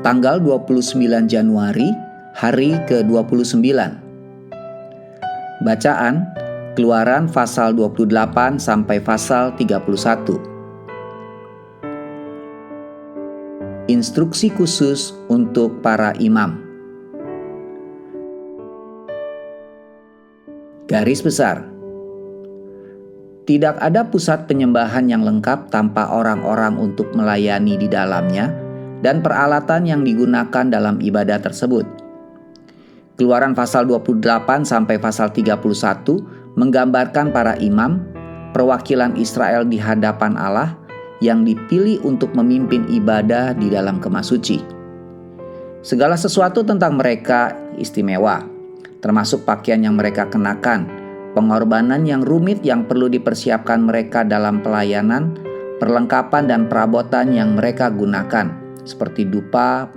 tanggal 29 Januari, hari ke-29. Bacaan Keluaran pasal 28 sampai pasal 31. Instruksi khusus untuk para imam. Garis besar. Tidak ada pusat penyembahan yang lengkap tanpa orang-orang untuk melayani di dalamnya dan peralatan yang digunakan dalam ibadah tersebut. Keluaran pasal 28 sampai pasal 31 menggambarkan para imam, perwakilan Israel di hadapan Allah yang dipilih untuk memimpin ibadah di dalam kemah suci. Segala sesuatu tentang mereka istimewa, termasuk pakaian yang mereka kenakan, pengorbanan yang rumit yang perlu dipersiapkan mereka dalam pelayanan, perlengkapan dan perabotan yang mereka gunakan, seperti dupa,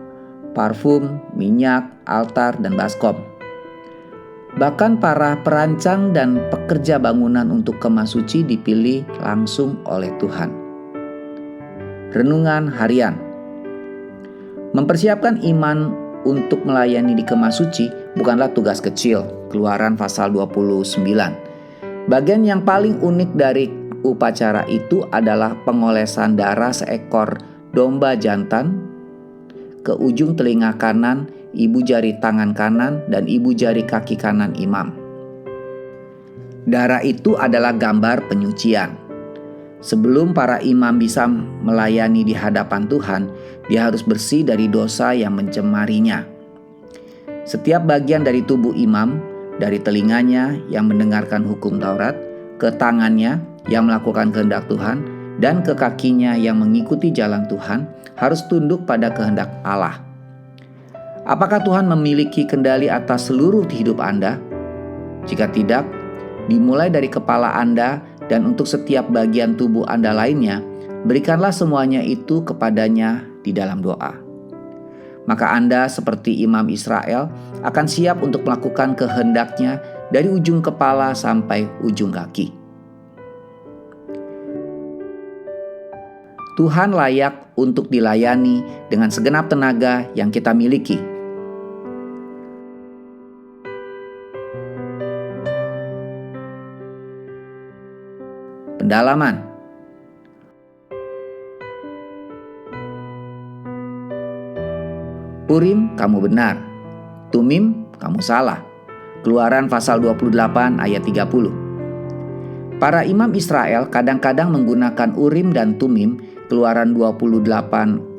parfum, minyak, altar, dan baskom. Bahkan para perancang dan pekerja bangunan untuk kemah suci dipilih langsung oleh Tuhan. Renungan harian. Mempersiapkan iman untuk melayani di kemah suci bukanlah tugas kecil. Keluaran pasal 29. Bagian yang paling unik dari upacara itu adalah pengolesan darah seekor domba jantan ke ujung telinga kanan, ibu jari tangan kanan, dan ibu jari kaki kanan imam. Darah itu adalah gambar penyucian. Sebelum para imam bisa melayani di hadapan Tuhan, dia harus bersih dari dosa yang mencemarinya. Setiap bagian dari tubuh imam, dari telinganya yang mendengarkan hukum Taurat, ke tangannya yang melakukan kehendak Tuhan, dan ke kakinya yang mengikuti jalan Tuhan, harus tunduk pada kehendak Allah. Apakah Tuhan memiliki kendali atas seluruh hidup Anda? Jika tidak, dimulai dari kepala Anda dan untuk setiap bagian tubuh Anda lainnya, berikanlah semuanya itu kepadanya di dalam doa. Maka Anda seperti imam Israel akan siap untuk melakukan kehendaknya dari ujung kepala sampai ujung kaki. Tuhan layak untuk dilayani dengan segenap tenaga yang kita miliki. Pendalaman. Urim, kamu benar. Tumim, kamu salah. Keluaran pasal 28 ayat 30. Para imam Israel kadang-kadang menggunakan Urim dan Tumim, Keluaran 28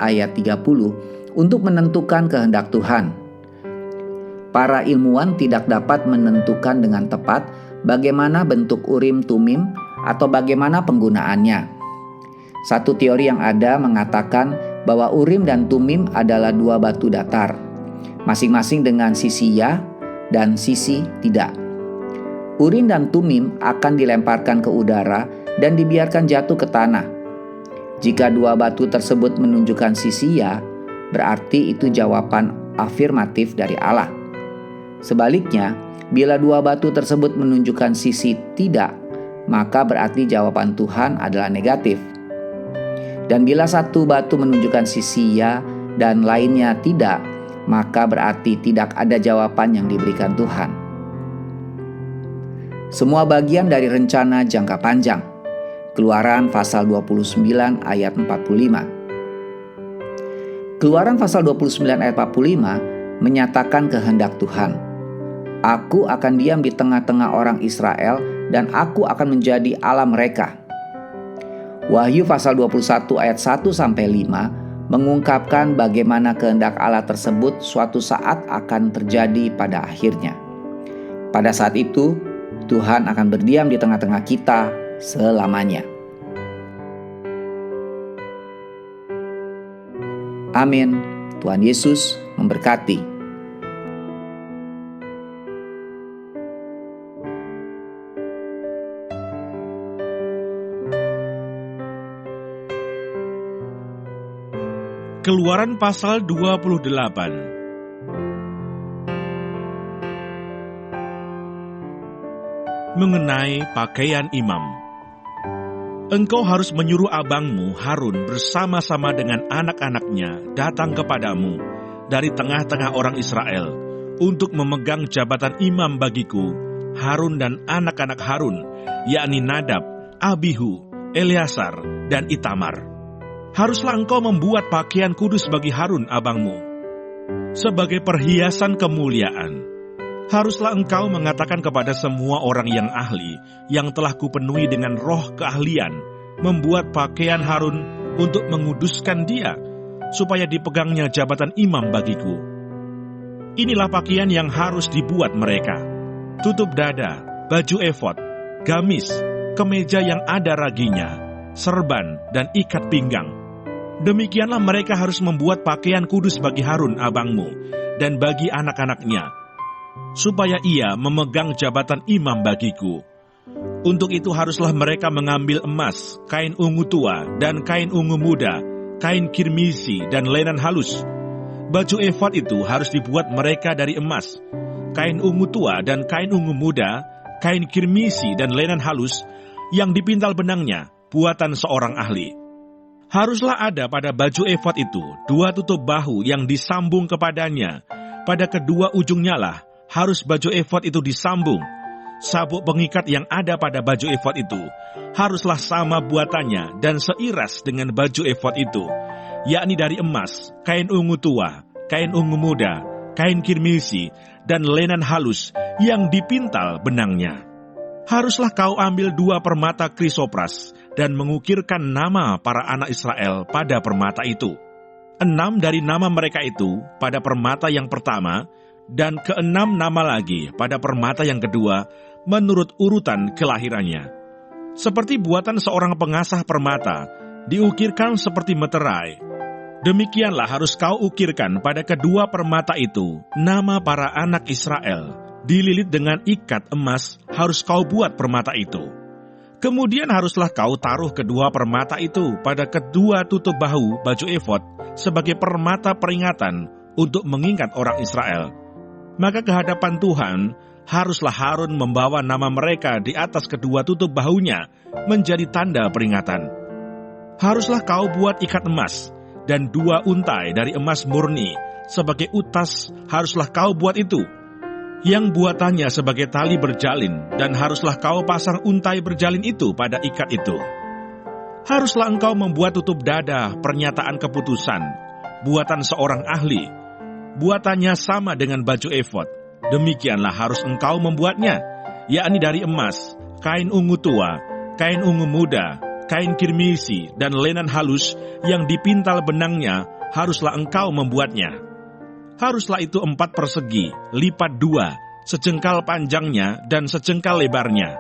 ayat 30, untuk menentukan kehendak Tuhan. Para ilmuwan tidak dapat menentukan dengan tepat bagaimana bentuk Urim Tumim atau bagaimana penggunaannya. Satu teori yang ada mengatakan bahwa Urim dan Tumim adalah dua batu datar, masing-masing dengan sisi ya dan sisi tidak. Urim dan Tumim akan dilemparkan ke udara dan dibiarkan jatuh ke tanah. Jika dua batu tersebut menunjukkan sisi ya, berarti itu jawaban afirmatif dari Allah. Sebaliknya, bila dua batu tersebut menunjukkan sisi tidak, maka berarti jawaban Tuhan adalah negatif. Dan bila satu batu menunjukkan sisi ya dan lainnya tidak, maka berarti tidak ada jawaban yang diberikan Tuhan. Semua bagian dari rencana jangka panjang. Keluaran pasal 29 ayat 45. Keluaran pasal 29 ayat 45 menyatakan kehendak Tuhan. Aku akan diam di tengah-tengah orang Israel dan aku akan menjadi Allah mereka. Wahyu pasal 21 ayat 1 sampai 5 mengungkapkan bagaimana kehendak Allah tersebut suatu saat akan terjadi pada akhirnya. Pada saat itu, Tuhan akan berdiam di tengah-tengah kita selamanya. Amin. Tuhan Yesus memberkati. Keluaran pasal 28. Mengenai pakaian imam. Engkau harus menyuruh abangmu Harun bersama-sama dengan anak-anaknya datang kepadamu dari tengah-tengah orang Israel untuk memegang jabatan imam bagiku, Harun dan anak-anak Harun, yakni Nadab, Abihu, Eleazar, dan Itamar. Haruslah engkau membuat pakaian kudus bagi Harun abangmu, sebagai perhiasan kemuliaan. Haruslah engkau mengatakan kepada semua orang yang ahli, yang telah kupenuhi dengan roh keahlian, membuat pakaian Harun untuk menguduskan dia, supaya dipegangnya jabatan imam bagiku. Inilah pakaian yang harus dibuat mereka: tutup dada, baju efod, gamis, kemeja yang ada raginya, serban, dan ikat pinggang. Demikianlah mereka harus membuat pakaian kudus bagi Harun abangmu dan bagi anak-anaknya, supaya ia memegang jabatan imam bagiku. Untuk itu haruslah mereka mengambil emas, kain ungu tua, dan kain ungu muda, kain kirmisi, dan lenan halus. Baju efod itu harus dibuat mereka dari emas, kain ungu tua dan kain ungu muda, kain kirmisi dan lenan halus, yang dipintal benangnya, buatan seorang ahli. Haruslah ada pada baju efod itu 2 tutup bahu yang disambung kepadanya. Pada kedua ujungnya lah harus baju efod itu disambung. Sabuk pengikat yang ada pada baju efod itu haruslah sama buatannya dan seiras dengan baju efod itu, yakni dari emas, kain ungu tua, kain ungu muda, kain kirmisi, dan lenan halus yang dipintal benangnya. Haruslah kau ambil 2 permata krisopras dan mengukirkan nama para anak Israel pada permata itu. 6 dari nama mereka itu pada permata yang pertama, dan ke-6 nama lagi pada permata yang kedua, menurut urutan kelahirannya. Seperti buatan seorang pengasah permata, diukirkan seperti meterai. Demikianlah harus kau ukirkan pada kedua permata itu nama para anak Israel. Dililit dengan ikat emas harus kau buat permata itu. Kemudian haruslah kau taruh kedua permata itu pada kedua tutup bahu baju efod sebagai permata peringatan untuk mengingat orang Israel. Maka kehadapan Tuhan, haruslah Harun membawa nama mereka di atas kedua tutup bahunya menjadi tanda peringatan. Haruslah kau buat ikat emas, dan 2 untai dari emas murni sebagai utas haruslah kau buat itu, yang buatannya sebagai tali berjalin, dan haruslah kau pasang untai berjalin itu pada ikat itu. Haruslah engkau membuat tutup dada pernyataan keputusan, buatan seorang ahli, buatannya sama dengan baju efod. Demikianlah harus engkau membuatnya, yakni dari emas, kain ungu tua, kain ungu muda, kain kirmisi, dan lenan halus yang dipintal benangnya, haruslah engkau membuatnya. Haruslah itu 4 persegi, lipat 2, sejengkal panjangnya dan sejengkal lebarnya.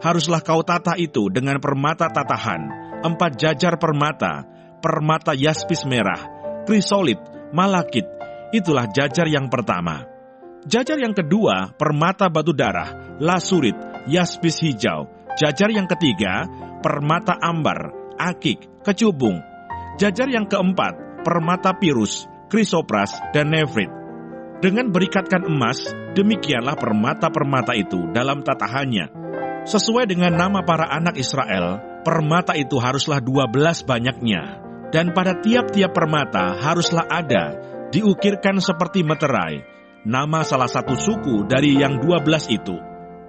Haruslah kau tata itu dengan permata tatahan, 4 jajar permata, permata yaspis merah, krisolit, malakit. Itulah jajar yang pertama. Jajar yang kedua, permata batu darah, lasurit, yaspis hijau. Jajar yang ketiga, permata ambar, akik, kecubung. Jajar yang keempat, permata pirus, krisopras, dan nefrit. Dengan berikatkan emas, demikianlah permata-permata itu dalam tatahannya. Sesuai dengan nama para anak Israel, permata itu haruslah 12 banyaknya. Dan pada tiap-tiap permata haruslah ada, diukirkan seperti meterai, nama salah satu suku dari yang 12 itu.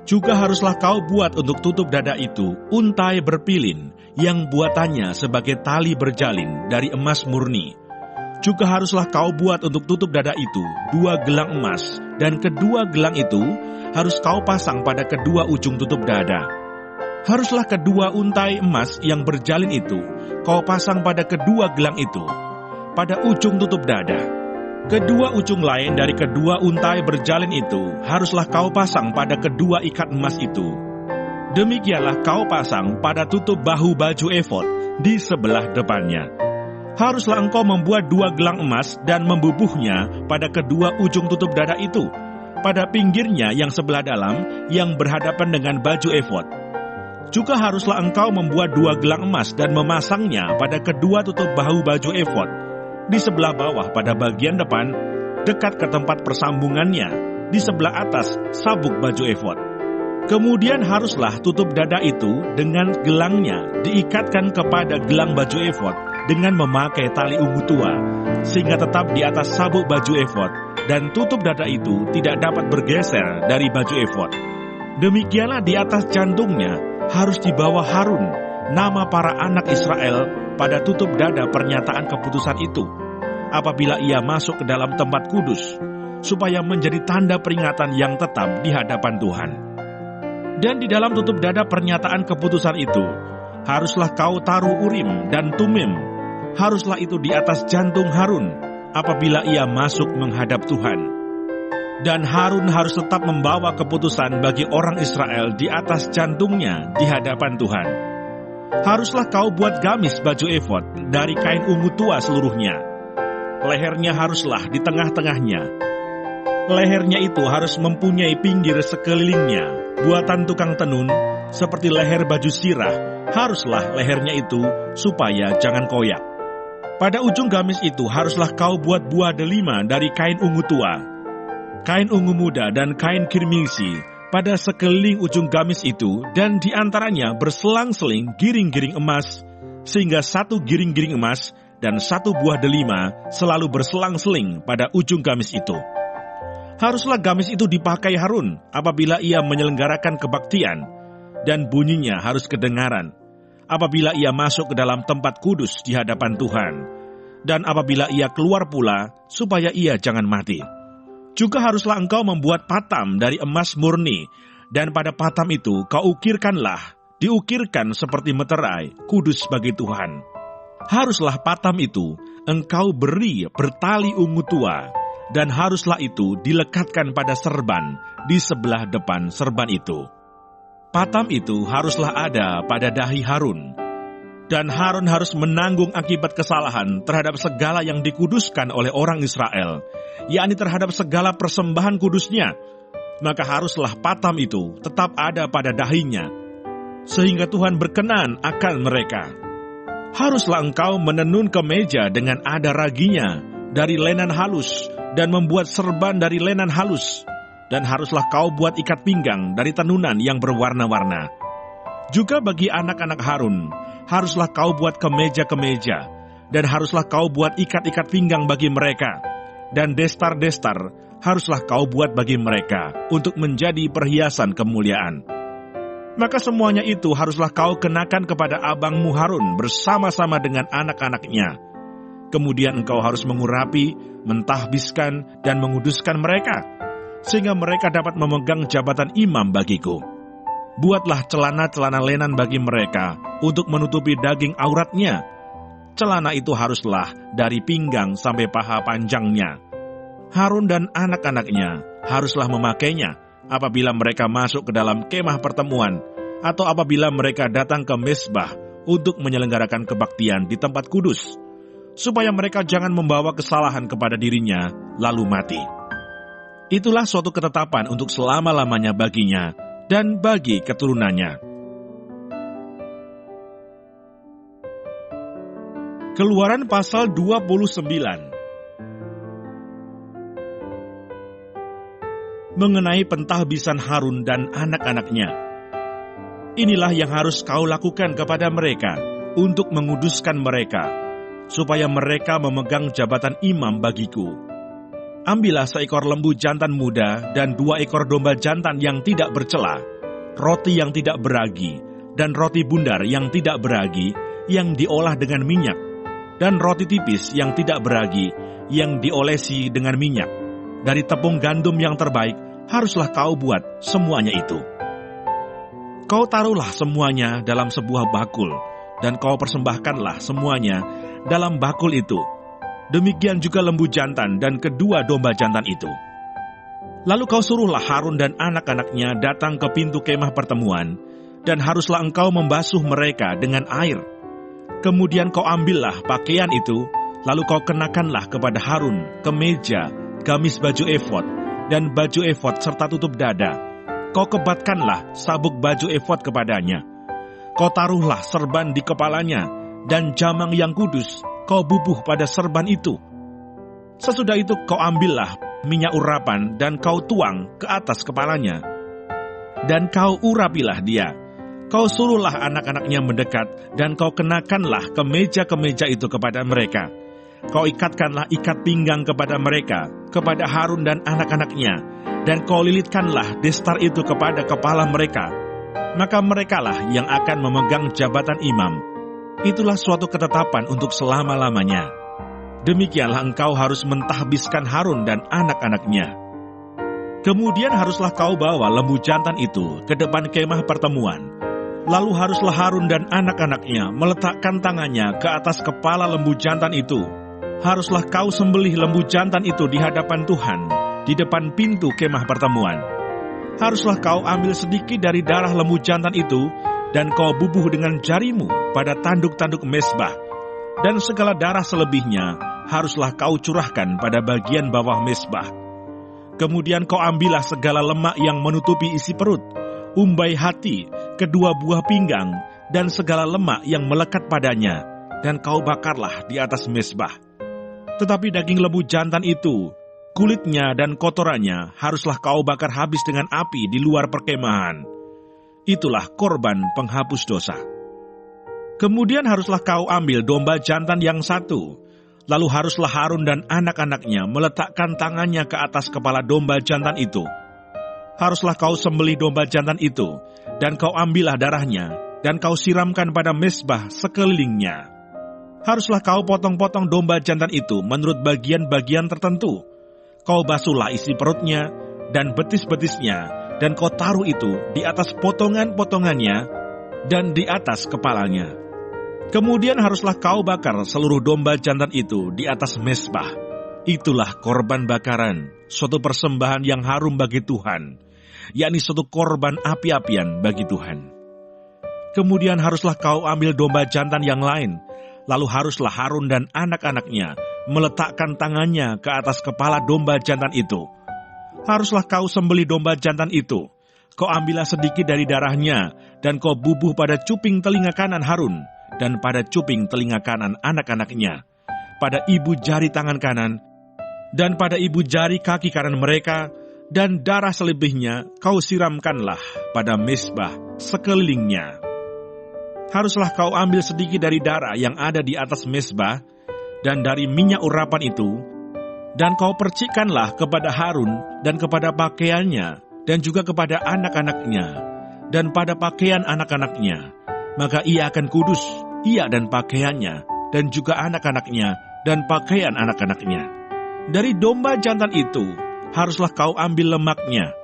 Juga haruslah kau buat untuk tutup dada itu untai berpilin, yang buatannya sebagai tali berjalin dari emas murni. Juga haruslah kau buat untuk tutup dada itu 2 gelang emas, dan kedua gelang itu harus kau pasang pada kedua ujung tutup dada. Haruslah kedua untai emas yang berjalin itu kau pasang pada kedua gelang itu, pada ujung tutup dada. Kedua ujung lain dari kedua untai berjalin itu haruslah kau pasang pada kedua ikat emas itu. Demikianlah kau pasang pada tutup bahu baju efod di sebelah depannya. Haruslah engkau membuat 2 gelang emas dan membubuhnya pada kedua ujung tutup dada itu, pada pinggirnya yang sebelah dalam yang berhadapan dengan baju efod. Juga haruslah engkau membuat 2 gelang emas dan memasangnya pada kedua tutup bahu baju efod di sebelah bawah pada bagian depan, dekat ke tempat persambungannya, di sebelah atas sabuk baju efod. Kemudian haruslah tutup dada itu dengan gelangnya diikatkan kepada gelang baju efod dengan memakai tali ungu tua, sehingga tetap di atas sabuk baju efod, dan tutup dada itu tidak dapat bergeser dari baju efod. Demikianlah di atas jantungnya harus dibawa Harun nama para anak Israel pada tutup dada pernyataan keputusan itu, apabila ia masuk ke dalam tempat kudus, supaya menjadi tanda peringatan yang tetap di hadapan Tuhan. Dan di dalam tutup dada pernyataan keputusan itu, haruslah kau taruh Urim dan Tumim, haruslah itu di atas jantung Harun, apabila ia masuk menghadap Tuhan. Dan Harun harus tetap membawa keputusan bagi orang Israel di atas jantungnya di hadapan Tuhan. Haruslah kau buat gamis baju efod dari kain ungu tua seluruhnya. Lehernya haruslah di tengah-tengahnya. Lehernya itu harus mempunyai pinggir sekelilingnya buatan tukang tenun, seperti leher baju sirah, haruslah lehernya itu supaya jangan koyak. Pada ujung gamis itu haruslah kau buat buah delima dari kain ungu tua, kain ungu muda dan kain kirmisi pada sekeliling ujung gamis itu, dan di antaranya berselang-seling giring-giring emas, sehingga satu giring-giring emas dan satu buah delima selalu berselang-seling pada ujung gamis itu. Haruslah gamis itu dipakai Harun apabila ia menyelenggarakan kebaktian, dan bunyinya harus kedengaran apabila ia masuk ke dalam tempat kudus di hadapan Tuhan, dan apabila ia keluar pula, supaya ia jangan mati. Juga haruslah engkau membuat patam dari emas murni, dan pada patam itu kau diukirkan seperti meterai, kudus bagi Tuhan. Haruslah patam itu engkau beri bertali ungu tua, dan haruslah itu dilekatkan pada serban di sebelah depan serban itu. Patam itu haruslah ada pada dahi Harun, dan Harun harus menanggung akibat kesalahan terhadap segala yang dikuduskan oleh orang Israel, yakni terhadap segala persembahan kudusnya. Maka haruslah patam itu tetap ada pada dahinya, sehingga Tuhan berkenan akan mereka. Haruslah engkau menenun kemeja dengan ada raginya dari lenan halus, dan membuat serban dari lenan halus, dan haruslah kau buat ikat pinggang dari tenunan yang berwarna-warna. Juga bagi anak-anak Harun, haruslah kau buat kemeja-kemeja, dan haruslah kau buat ikat-ikat pinggang bagi mereka, dan destar-destar haruslah kau buat bagi mereka untuk menjadi perhiasan kemuliaan. Maka semuanya itu haruslah kau kenakan kepada abangmu Harun bersama-sama dengan anak-anaknya. Kemudian engkau harus mengurapi, mentahbiskan, dan menguduskan mereka, sehingga mereka dapat memegang jabatan imam bagiku. Buatlah celana-celana lenan bagi mereka untuk menutupi daging auratnya. Celana itu haruslah dari pinggang sampai paha panjangnya. Harun dan anak-anaknya haruslah memakainya apabila mereka masuk ke dalam kemah pertemuan, atau apabila mereka datang ke mezbah untuk menyelenggarakan kebaktian di tempat kudus, supaya mereka jangan membawa kesalahan kepada dirinya, lalu mati. Itulah suatu ketetapan untuk selama-lamanya baginya dan bagi keturunannya. Keluaran pasal 29. Mengenai pentahbisan Harun dan anak-anaknya. Inilah yang harus kau lakukan kepada mereka untuk menguduskan mereka, supaya mereka memegang jabatan imam bagiku. Ambillah seekor lembu jantan muda dan 2 ekor domba jantan yang tidak bercela, roti yang tidak beragi, dan roti bundar yang tidak beragi, yang diolah dengan minyak, dan roti tipis yang tidak beragi, yang diolesi dengan minyak. Dari tepung gandum yang terbaik, haruslah kau buat semuanya itu. Kau taruhlah semuanya dalam sebuah bakul, dan kau persembahkanlah semuanya dalam bakul itu. Demikian juga lembu jantan dan kedua domba jantan itu. Lalu kau suruhlah Harun dan anak-anaknya datang ke pintu kemah pertemuan, dan haruslah engkau membasuh mereka dengan air. Kemudian kau ambillah pakaian itu, lalu kau kenakanlah kepada Harun kemeja, gamis baju efod, dan baju efod serta tutup dada. Kau kebatkanlah sabuk baju efod kepadanya. Kau taruhlah serban di kepalanya, dan jamang yang kudus kau bubuh pada serban itu. Sesudah itu kau ambillah minyak urapan dan kau tuang ke atas kepalanya, dan kau urapilah dia. Kau suruhlah anak-anaknya mendekat, dan kau kenakanlah kemeja-kemeja itu kepada mereka. Kau ikatkanlah ikat pinggang kepada mereka, kepada Harun dan anak-anaknya, dan kau lilitkanlah destar itu kepada kepala mereka. Maka merekalah yang akan memegang jabatan imam. Itulah suatu ketetapan untuk selama-lamanya. Demikianlah engkau harus mentahbiskan Harun dan anak-anaknya. Kemudian haruslah kau bawa lembu jantan itu ke depan kemah pertemuan. Lalu haruslah Harun dan anak-anaknya meletakkan tangannya ke atas kepala lembu jantan itu. Haruslah kau sembelih lembu jantan itu di hadapan Tuhan, di depan pintu kemah pertemuan. Haruslah kau ambil sedikit dari darah lembu jantan itu, dan kau bubuh dengan jarimu pada tanduk-tanduk mezbah. Dan segala darah selebihnya haruslah kau curahkan pada bagian bawah mezbah. Kemudian kau ambillah segala lemak yang menutupi isi perut, umbai hati, kedua buah pinggang, dan segala lemak yang melekat padanya, dan kau bakarlah di atas mezbah. Tetapi daging lembu jantan itu, kulitnya dan kotorannya haruslah kau bakar habis dengan api di luar perkemahan. Itulah korban penghapus dosa. Kemudian haruslah kau ambil domba jantan yang satu, lalu haruslah Harun dan anak-anaknya meletakkan tangannya ke atas kepala domba jantan itu. Haruslah kau sembelih domba jantan itu, dan kau ambillah darahnya, dan kau siramkan pada mezbah sekelilingnya. Haruslah kau potong-potong domba jantan itu menurut bagian-bagian tertentu. Kau basuhlah isi perutnya dan betis-betisnya, dan kau taruh itu di atas potongan-potongannya dan di atas kepalanya. Kemudian haruslah kau bakar seluruh domba jantan itu di atas mezbah. Itulah korban bakaran, suatu persembahan yang harum bagi Tuhan, yakni suatu korban api-apian bagi Tuhan. Kemudian haruslah kau ambil domba jantan yang lain, lalu haruslah Harun dan anak-anaknya meletakkan tangannya ke atas kepala domba jantan itu. Haruslah kau sembelih domba jantan itu. Kau ambillah sedikit dari darahnya, dan kau bubuh pada cuping telinga kanan Harun, dan pada cuping telinga kanan anak-anaknya, pada ibu jari tangan kanan, dan pada ibu jari kaki kanan mereka, dan darah selebihnya kau siramkanlah pada mezbah sekelilingnya. Haruslah kau ambil sedikit dari darah yang ada di atas mezbah, dan dari minyak urapan itu, dan kau percikkanlah kepada Harun dan kepada pakaiannya, dan juga kepada anak-anaknya, dan pada pakaian anak-anaknya. Maka ia akan kudus, ia dan pakaiannya, dan juga anak-anaknya, dan pakaian anak-anaknya. Dari domba jantan itu, haruslah kau ambil lemaknya,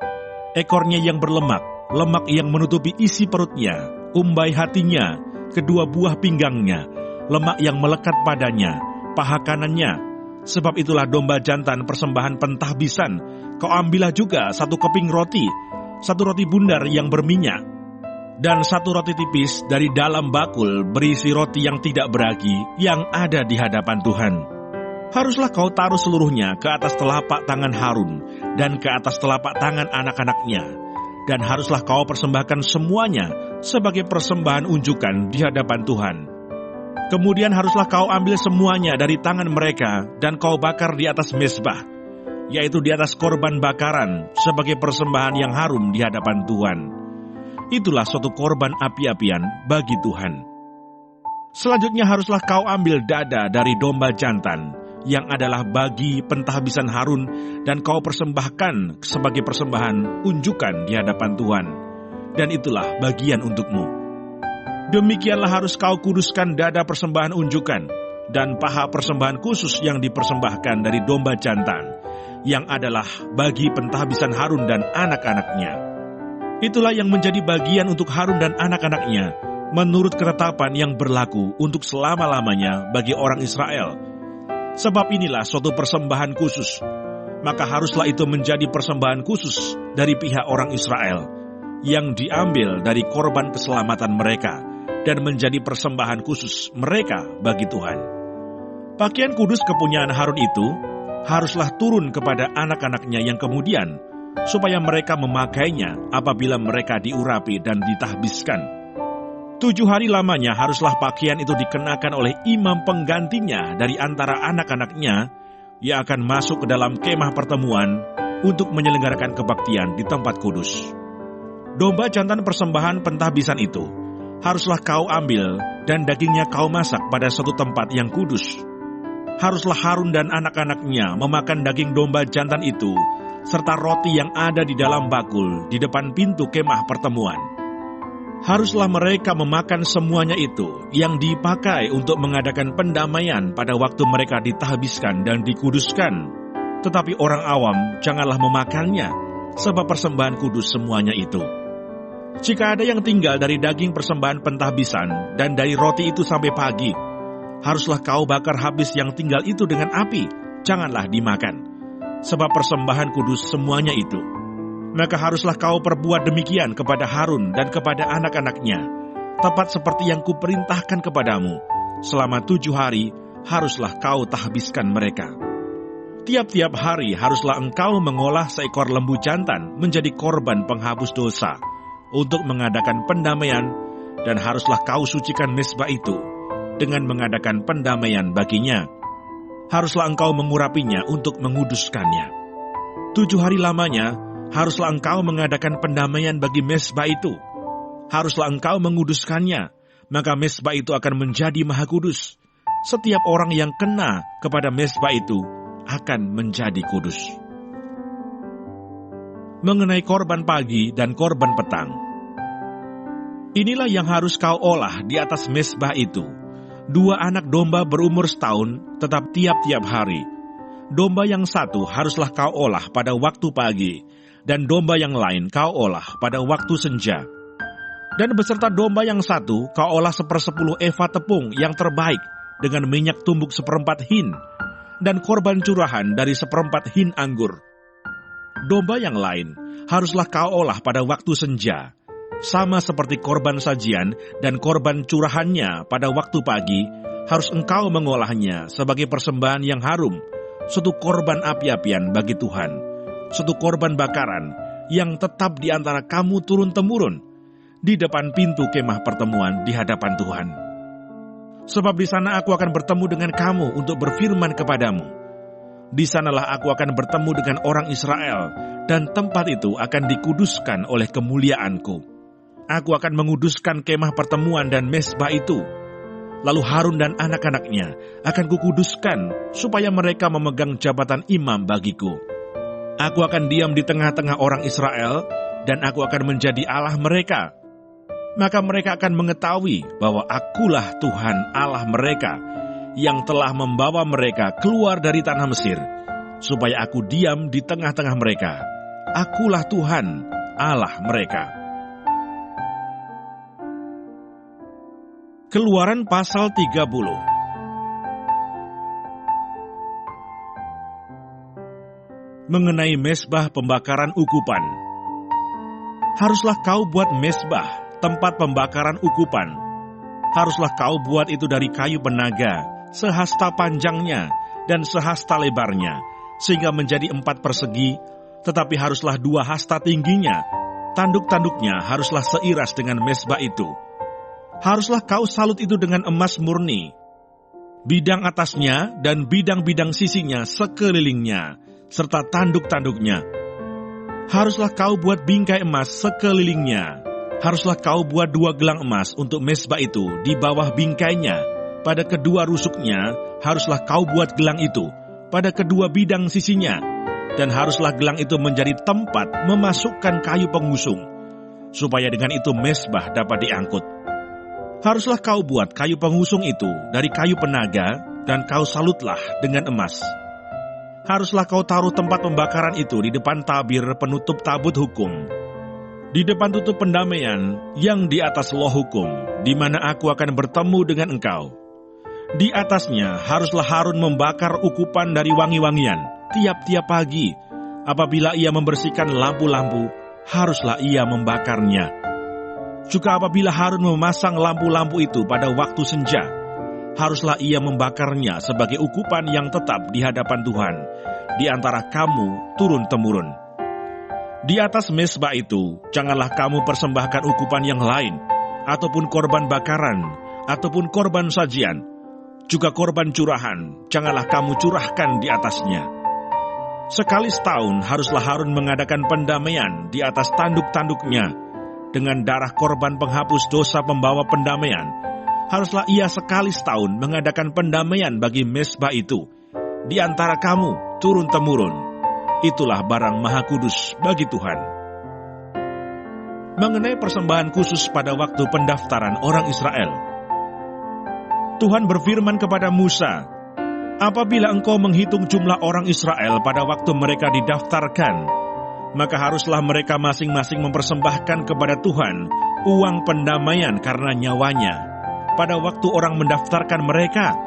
ekornya yang berlemak, lemak yang menutupi isi perutnya, umbai hatinya, kedua buah pinggangnya, lemak yang melekat padanya, paha kanannya. Sebab itulah domba jantan persembahan pentahbisan. Kau ambillah juga satu keping roti, satu roti bundar yang berminyak, dan satu roti tipis dari dalam bakul berisi roti yang tidak beragi yang ada di hadapan Tuhan. Haruslah kau taruh seluruhnya ke atas telapak tangan Harun dan ke atas telapak tangan anak-anaknya, dan haruslah kau persembahkan semuanya sebagai persembahan unjukan di hadapan Tuhan. Kemudian haruslah kau ambil semuanya dari tangan mereka dan kau bakar di atas mezbah, yaitu di atas korban bakaran sebagai persembahan yang harum di hadapan Tuhan. Itulah suatu korban api-apian bagi Tuhan. Selanjutnya haruslah kau ambil dada dari domba jantan, yang adalah bagi pentahbisan Harun, dan kau persembahkan sebagai persembahan unjukan di hadapan Tuhan. Dan itulah bagian untukmu. Demikianlah harus kau kuduskan dada persembahan unjukan, dan paha persembahan khusus yang dipersembahkan dari domba jantan, yang adalah bagi pentahbisan Harun dan anak-anaknya. Itulah yang menjadi bagian untuk Harun dan anak-anaknya, menurut ketetapan yang berlaku untuk selama-lamanya bagi orang Israel. Sebab inilah suatu persembahan khusus, maka haruslah itu menjadi persembahan khusus dari pihak orang Israel, yang diambil dari korban keselamatan mereka, dan menjadi persembahan khusus mereka bagi Tuhan. Pakaian kudus kepunyaan Harun itu haruslah turun kepada anak-anaknya yang kemudian, supaya mereka memakainya apabila mereka diurapi dan ditahbiskan. 7 hari lamanya haruslah pakaian itu dikenakan oleh imam penggantinya dari antara anak-anaknya, yang akan masuk ke dalam kemah pertemuan untuk menyelenggarakan kebaktian di tempat kudus. Domba jantan persembahan pentahbisan itu haruslah kau ambil dan dagingnya kau masak pada suatu tempat yang kudus. Haruslah Harun dan anak-anaknya memakan daging domba jantan itu, serta roti yang ada di dalam bakul di depan pintu kemah pertemuan. Haruslah mereka memakan semuanya itu yang dipakai untuk mengadakan pendamaian pada waktu mereka ditahbiskan dan dikuduskan. Tetapi orang awam janganlah memakannya, sebab persembahan kudus semuanya itu. Jika ada yang tinggal dari daging persembahan pentahbisan dan dari roti itu sampai pagi, haruslah kau bakar habis yang tinggal itu dengan api, janganlah dimakan, sebab persembahan kudus semuanya itu. Maka haruslah kau perbuat demikian kepada Harun dan kepada anak-anaknya, tepat seperti yang kuperintahkan kepadamu. Selama 7 hari haruslah kau tahbiskan mereka. Tiap-tiap hari haruslah engkau mengolah seekor lembu jantan menjadi korban penghapus dosa untuk mengadakan pendamaian, dan haruslah kau sucikan mezbah itu dengan mengadakan pendamaian baginya. Haruslah engkau mengurapinya untuk menguduskannya. 7 hari lamanya haruslah engkau mengadakan pendamaian bagi mezbah itu. Haruslah engkau menguduskannya, maka mezbah itu akan menjadi maha kudus. Setiap orang yang kena kepada mezbah itu akan menjadi kudus. Mengenai korban pagi dan korban petang, inilah yang harus kau olah di atas mezbah itu. 2 anak domba berumur setahun, tetap tiap-tiap hari. Domba yang satu haruslah kau olah pada waktu pagi, dan domba yang lain kau olah pada waktu senja. Dan beserta domba yang satu kau olah 1/10 eva tepung yang terbaik dengan minyak tumbuk 1/4 hin, dan korban curahan dari 1/4 hin anggur. Domba yang lain haruslah kau olah pada waktu senja, sama seperti korban sajian dan korban curahannya pada waktu pagi, harus engkau mengolahnya sebagai persembahan yang harum, suatu korban api-apian bagi Tuhan, suatu korban bakaran yang tetap di antara kamu turun-temurun, di depan pintu kemah pertemuan di hadapan Tuhan. Sebab di sana aku akan bertemu dengan kamu untuk berfirman kepadamu. Di sanalah aku akan bertemu dengan orang Israel, dan tempat itu akan dikuduskan oleh kemuliaanku. Aku akan menguduskan kemah pertemuan dan mezbah itu. Lalu Harun dan anak-anaknya akan kukuduskan, supaya mereka memegang jabatan imam bagiku. Aku akan diam di tengah-tengah orang Israel, dan aku akan menjadi Allah mereka. Maka mereka akan mengetahui bahwa akulah Tuhan Allah mereka, yang telah membawa mereka keluar dari tanah Mesir, supaya aku diam di tengah-tengah mereka. Akulah Tuhan Allah mereka. Keluaran pasal 30. Mengenai mezbah pembakaran ukupan. Haruslah kau buat mezbah, tempat pembakaran ukupan. Haruslah kau buat itu dari kayu penaga, sehasta panjangnya dan sehasta lebarnya, sehingga menjadi 4 persegi, tetapi haruslah 2 hasta tingginya. Tanduk-tanduknya haruslah seiras dengan mezbah itu. Haruslah kau salut itu dengan emas murni. Bidang atasnya dan bidang-bidang sisinya sekelilingnya, serta tanduk-tanduknya. Haruslah kau buat bingkai emas sekelilingnya. Haruslah kau buat 2 gelang emas untuk mezbah itu di bawah bingkainya. Pada kedua rusuknya haruslah kau buat gelang itu, pada kedua bidang sisinya. Dan haruslah gelang itu menjadi tempat memasukkan kayu pengusung, supaya dengan itu mezbah dapat diangkut. Haruslah kau buat kayu pengusung itu dari kayu penaga, dan kau salutlah dengan emas. Haruslah kau taruh tempat pembakaran itu di depan tabir penutup tabut hukum, di depan tutup pendamaian yang di atas loh hukum, di mana aku akan bertemu dengan engkau. Di atasnya haruslah Harun membakar ukupan dari wangi-wangian tiap-tiap pagi. Apabila ia membersihkan lampu-lampu, haruslah ia membakarnya. Juga apabila Harun memasang lampu-lampu itu pada waktu senja, haruslah ia membakarnya sebagai ukupan yang tetap di hadapan Tuhan, di antara kamu turun-temurun. Di atas mezbah itu, janganlah kamu persembahkan ukupan yang lain, ataupun korban bakaran, ataupun korban sajian. Juga korban curahan, janganlah kamu curahkan di atasnya. Sekali setahun haruslah Harun mengadakan pendamaian di atas tanduk-tanduknya, dengan darah korban penghapus dosa pembawa pendamaian, haruslah ia sekali setahun mengadakan pendamaian bagi mezbah itu di antara kamu turun-temurun. Itulah barang maha kudus bagi Tuhan. Mengenai persembahan khusus pada waktu pendaftaran orang Israel, Tuhan berfirman kepada Musa, apabila engkau menghitung jumlah orang Israel pada waktu mereka didaftarkan, maka haruslah mereka masing-masing mempersembahkan kepada Tuhan uang pendamaian karena nyawanya pada waktu orang mendaftarkan mereka,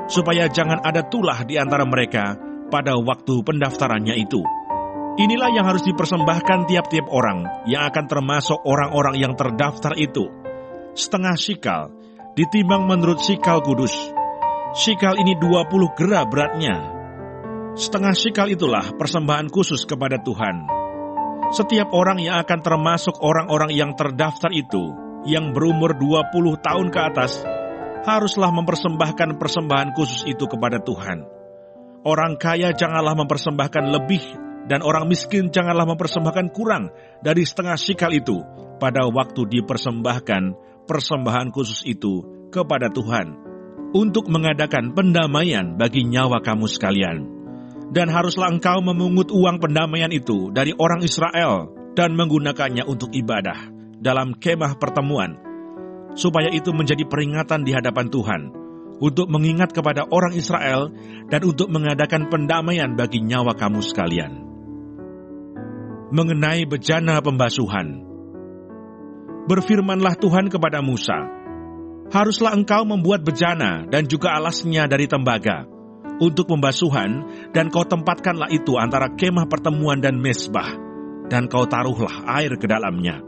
supaya jangan ada tulah di antara mereka pada waktu pendaftarannya itu. Inilah yang harus dipersembahkan tiap-tiap orang yang akan termasuk orang-orang yang terdaftar itu. Setengah sikal, ditimbang menurut sikal kudus. Sikal ini 20 gera beratnya. Setengah sikal itulah persembahan khusus kepada Tuhan. Setiap orang yang akan termasuk orang-orang yang terdaftar itu, yang berumur 20 tahun ke atas, haruslah mempersembahkan persembahan khusus itu kepada Tuhan. Orang kaya janganlah mempersembahkan lebih, dan orang miskin janganlah mempersembahkan kurang dari setengah sikal itu pada waktu dipersembahkan persembahan khusus itu kepada Tuhan, untuk mengadakan pendamaian bagi nyawa kamu sekalian. Dan haruslah engkau memungut uang pendamaian itu dari orang Israel dan menggunakannya untuk ibadah dalam kemah pertemuan, supaya itu menjadi peringatan di hadapan Tuhan, untuk mengingat kepada orang Israel dan untuk mengadakan pendamaian bagi nyawa kamu sekalian. Mengenai bejana pembasuhan, berfirmanlah Tuhan kepada Musa, haruslah engkau membuat bejana dan juga alasnya dari tembaga untuk pembasuhan, dan kau tempatkanlah itu antara kemah pertemuan dan mezbah, dan kau taruhlah air ke dalamnya.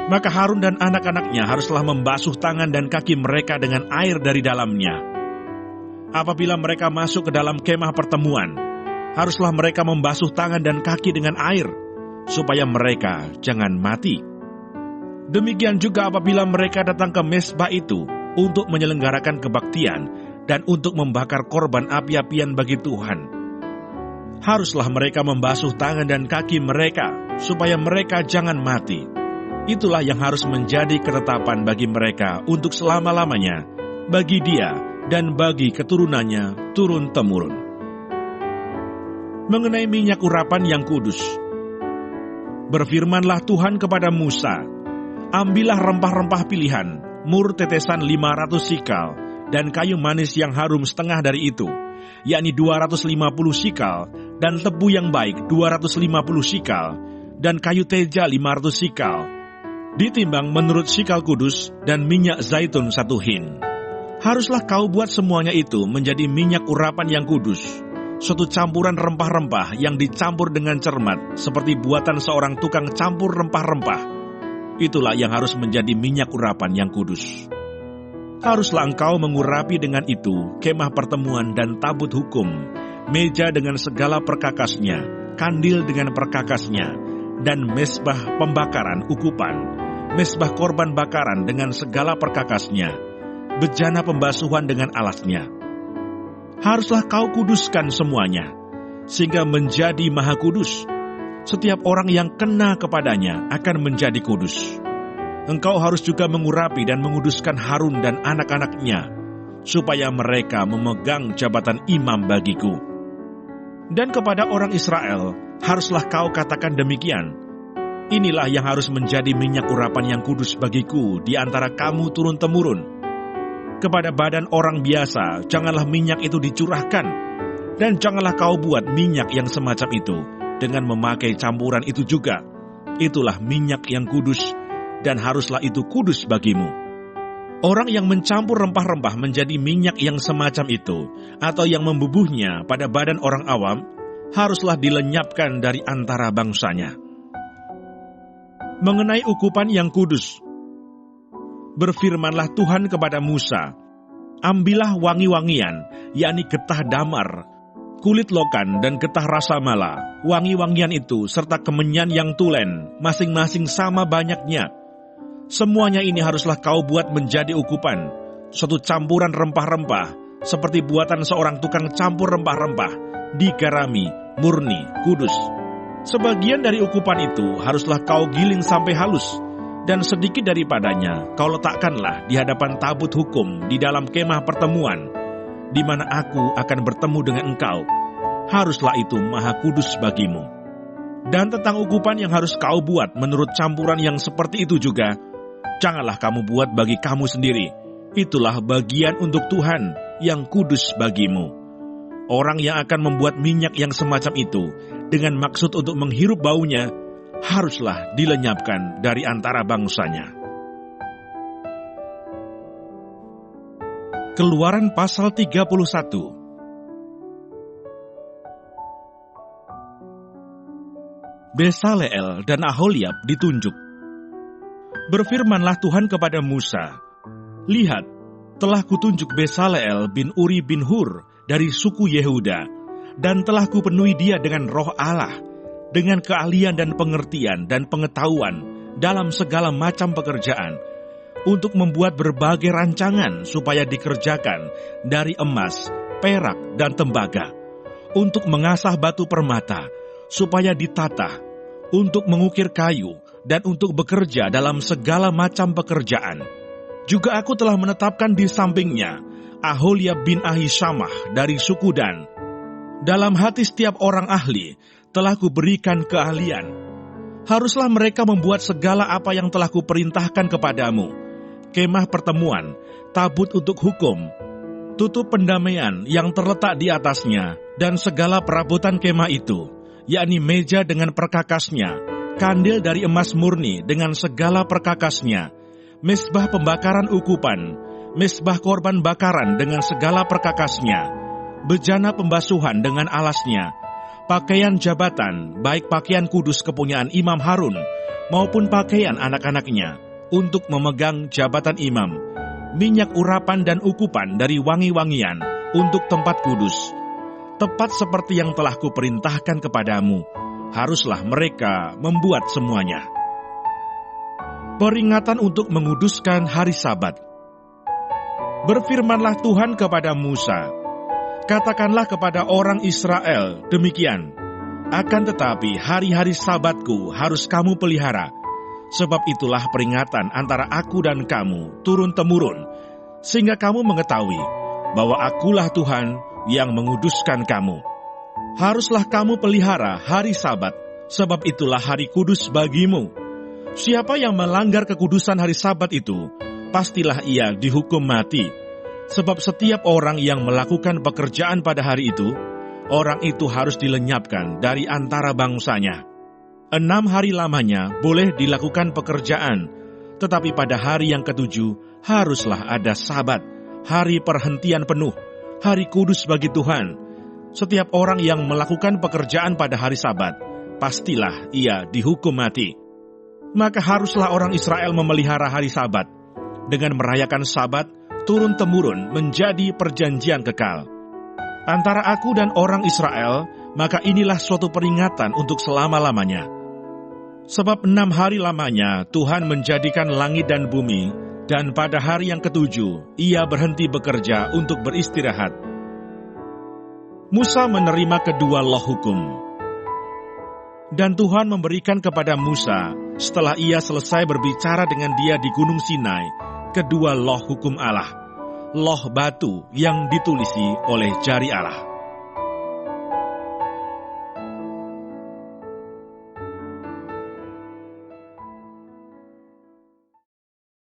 Maka Harun dan anak-anaknya haruslah membasuh tangan dan kaki mereka dengan air dari dalamnya. Apabila mereka masuk ke dalam kemah pertemuan, haruslah mereka membasuh tangan dan kaki dengan air, supaya mereka jangan mati. Demikian juga apabila mereka datang ke mezbah itu untuk menyelenggarakan kebaktian dan untuk membakar korban api-apian bagi Tuhan, haruslah mereka membasuh tangan dan kaki mereka, supaya mereka jangan mati. Itulah yang harus menjadi ketetapan bagi mereka untuk selama-lamanya, bagi dia dan bagi keturunannya turun-temurun. Mengenai minyak urapan yang kudus, berfirmanlah Tuhan kepada Musa, ambillah rempah-rempah pilihan, mur tetesan 500 sikal, dan kayu manis yang harum setengah dari itu, yakni 250 sikal, dan tebu yang baik 250 sikal, dan kayu teja 500 sikal, ditimbang menurut sikal kudus, dan minyak zaitun 1 hin. Haruslah kau buat semuanya itu menjadi minyak urapan yang kudus, suatu campuran rempah-rempah yang dicampur dengan cermat, seperti buatan seorang tukang campur rempah-rempah. Itulah yang harus menjadi minyak urapan yang kudus. Haruslah engkau mengurapi dengan itu kemah pertemuan dan tabut hukum, meja dengan segala perkakasnya, kandil dengan perkakasnya, dan mezbah pembakaran ukupan, mezbah korban bakaran dengan segala perkakasnya, bejana pembasuhan dengan alasnya. Haruslah kau kuduskan semuanya, sehingga menjadi maha kudus. Setiap orang yang kena kepadanya akan menjadi kudus. Engkau harus juga mengurapi dan menguduskan Harun dan anak-anaknya, supaya mereka memegang jabatan imam bagiku. Dan kepada orang Israel, haruslah kau katakan demikian, inilah yang harus menjadi minyak urapan yang kudus bagiku di antara kamu turun-temurun. Kepada badan orang biasa, janganlah minyak itu dicurahkan, dan janganlah kau buat minyak yang semacam itu dengan memakai campuran itu juga. Itulah minyak yang kudus, dan haruslah itu kudus bagimu. Orang yang mencampur rempah-rempah menjadi minyak yang semacam itu, atau yang membubuhnya pada badan orang awam, haruslah dilenyapkan dari antara bangsanya. Mengenai ukupan yang kudus, berfirmanlah Tuhan kepada Musa, ambillah wangi-wangian, yakni getah damar, kulit lokan dan getah rasa mala, wangi-wangian itu serta kemenyan yang tulen, masing-masing sama banyaknya. Semuanya ini haruslah kau buat menjadi ukupan, suatu campuran rempah-rempah, seperti buatan seorang tukang campur rempah-rempah, digarami, murni, kudus. Sebagian dari ukupan itu haruslah kau giling sampai halus, Dan sedikit daripadanya kau letakkanlah di hadapan tabut hukum di dalam kemah pertemuan, di mana aku akan bertemu dengan engkau. Haruslah itu maha kudus bagimu. Dan tentang ukupan yang harus kau buat menurut campuran yang seperti itu juga, janganlah kamu buat bagi kamu sendiri. Itulah bagian untuk Tuhan yang kudus bagimu. Orang yang akan membuat minyak yang semacam itu dengan maksud untuk menghirup baunya, haruslah dilenyapkan dari antara bangsanya. Keluaran pasal 31. Besaleel dan Aholiab ditunjuk. Berfirmanlah Tuhan kepada Musa, "Lihat, telah kutunjuk Besaleel bin Uri bin Hur dari suku Yehuda, dan telah kupenuhi dia dengan roh Allah, dengan keahlian dan pengertian dan pengetahuan dalam segala macam pekerjaan, untuk membuat berbagai rancangan supaya dikerjakan dari emas, perak, dan tembaga, untuk mengasah batu permata, supaya ditata, untuk mengukir kayu, dan untuk bekerja dalam segala macam pekerjaan. Juga aku telah menetapkan di sampingnya Aholiab bin Ahisamah dari suku Dan. Dalam hati setiap orang ahli telah kuberikan keahlian. Haruslah mereka membuat segala apa yang telah kuperintahkan kepadamu: kemah pertemuan, tabut untuk hukum, tutup pendamaian yang terletak di atasnya, dan segala perabotan kemah itu, yakni meja dengan perkakasnya, kandil dari emas murni dengan segala perkakasnya, mezbah pembakaran ukupan, mezbah korban bakaran dengan segala perkakasnya, bejana pembasuhan dengan alasnya, pakaian jabatan, baik pakaian kudus kepunyaan Imam Harun, maupun pakaian anak-anaknya, untuk memegang jabatan imam, minyak urapan dan ukupan dari wangi-wangian, untuk tempat kudus. Tepat seperti yang telah kuperintahkan kepadamu, haruslah mereka membuat semuanya." Peringatan untuk menguduskan hari Sabat. Berfirmanlah Tuhan kepada Musa, "Katakanlah kepada orang Israel demikian, akan tetapi hari-hari Sabatku harus kamu pelihara, sebab itulah peringatan antara aku dan kamu turun-temurun, sehingga kamu mengetahui bahwa akulah Tuhan yang menguduskan kamu. Haruslah kamu pelihara hari Sabat, sebab itulah hari kudus bagimu. Siapa yang melanggar kekudusan hari Sabat itu, pastilah ia dihukum mati. Sebab setiap orang yang melakukan pekerjaan pada hari itu, orang itu harus dilenyapkan dari antara bangsanya. 6 hari lamanya boleh dilakukan pekerjaan, tetapi pada hari yang ke-7 haruslah ada Sabat, hari perhentian penuh, hari kudus bagi Tuhan. Setiap orang yang melakukan pekerjaan pada hari Sabat, pastilah ia dihukum mati. Maka haruslah orang Israel memelihara hari Sabat, dengan merayakan Sabat turun-temurun menjadi perjanjian kekal antara aku dan orang Israel. Maka inilah suatu peringatan untuk selama-lamanya. Sebab 6 hari lamanya Tuhan menjadikan langit dan bumi, dan pada hari yang ke-7 ia berhenti bekerja untuk beristirahat. Musa menerima kedua loh hukum. Dan Tuhan memberikan kepada Musa, setelah ia selesai berbicara dengan dia di Gunung Sinai, kedua loh hukum Allah, loh batu yang ditulisi oleh jari Allah.